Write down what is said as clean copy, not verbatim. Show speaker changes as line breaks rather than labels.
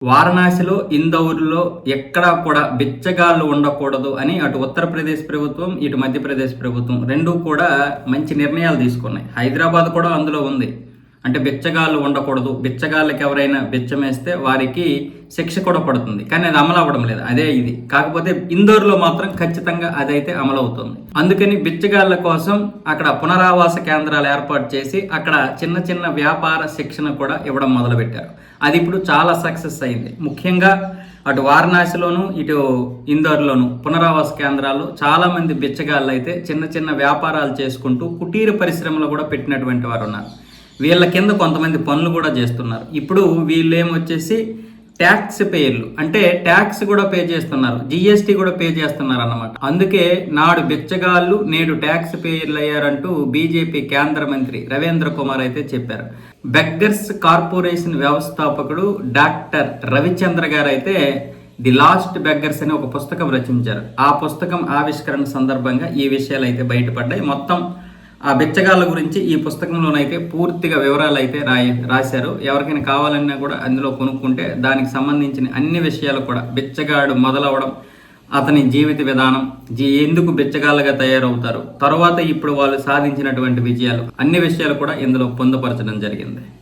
వారణాసిలో, ఇందౌర్‌లో ఎక్కడా కూడా బిచ్చగాళ్ళు ఉండకూడదు అని అటు ఉత్తరప్రదేశ్ ప్రభుత్వం, ఇటు మధ్యప్రదేశ్ ప్రభుత్వం 2 కూడా మంచి నిర్ణయాలు తీసుకున్నాయి. హైదరాబాద్ కూడా అందులో ఉంది. అంటే బిచ్చగాళ్ళు ఉండకూడదు. బిచ్చగాళ్ళకి ఎవరైనా బిచ్చమేస్తే వారికి శిక్ష కూడా పడుతుంది. కానీ అది అమలు అవ్వడం లేదు. అదే ఇది. కాకపోతే ఇందోర్‌లో మాత్రం ఖచ్చితంగా అదైతే అమలవుతుంది. అందుకని బిచ్చగాళ్ళ కోసం అక్కడ పునరావాస కేంద్రాలు ఏర్పాటు చేసి అక్కడ చిన్న చిన్న వ్యాపార శిక్షణ కూడా ఇవ్వడం మొదలుపెట్టారు. అది ఇప్పుడు చాలా సక్సెస్ అయింది. ముఖ్యంగా అటు వారణాసిలోను, ఇటు ఇందోర్‌లోను పునరావాస కేంద్రాల్లో చాలా మంది బిచ్చగాళ్ళు అయితే చిన్న చిన్న వ్యాపారాలు చేసుకుంటూ కుటీర పరిశ్రమలు కూడా పెట్టినటువంటి వారు ఉన్నారు. వీళ్ళ కింద కొంతమంది పనులు కూడా చేస్తున్నారు. ఇప్పుడు వీళ్ళేమొచ్చేసి ట్యాక్స్ పేర్లు, అంటే ట్యాక్స్ కూడా పే చేస్తున్నారు, జిఎస్టీ కూడా పే చేస్తున్నారు అన్నమాట. అందుకే నాడు బిచ్చగాళ్ళు నేడు ట్యాక్స్ పేర్లు అయ్యారంటూ బీజేపీ కేంద్ర మంత్రి రవీంద్ర కుమార్ అయితే చెప్పారు. బెగ్గర్స్ కార్పొరేషన్ వ్యవస్థాపకుడు డాక్టర్ రవిచంద్ర గారు అయితే ది లాస్ట్ బెగ్గర్స్ అని ఒక పుస్తకం రచించారు. ఆ పుస్తకం ఆవిష్కరణ సందర్భంగా ఈ విషయాలు అయితే బయటపడ్డాయి. మొత్తం ఆ బిచ్చగాళ్ళ గురించి ఈ పుస్తకంలోనైతే పూర్తిగా వివరాలు అయితే రాశారు. ఎవరికైనా కావాలన్నా కూడా అందులో కొనుక్కుంటే దానికి సంబంధించిన అన్ని విషయాలు కూడా, బిచ్చగాడు మొదలవడం, అతని జీవిత విధానం, ఎందుకు బిచ్చగాళ్ళగా తయారవుతారు, తర్వాత ఇప్పుడు వాళ్ళు సాధించినటువంటి విజయాలు, అన్ని విషయాలు కూడా ఇందులో పొందుపరచడం జరిగింది.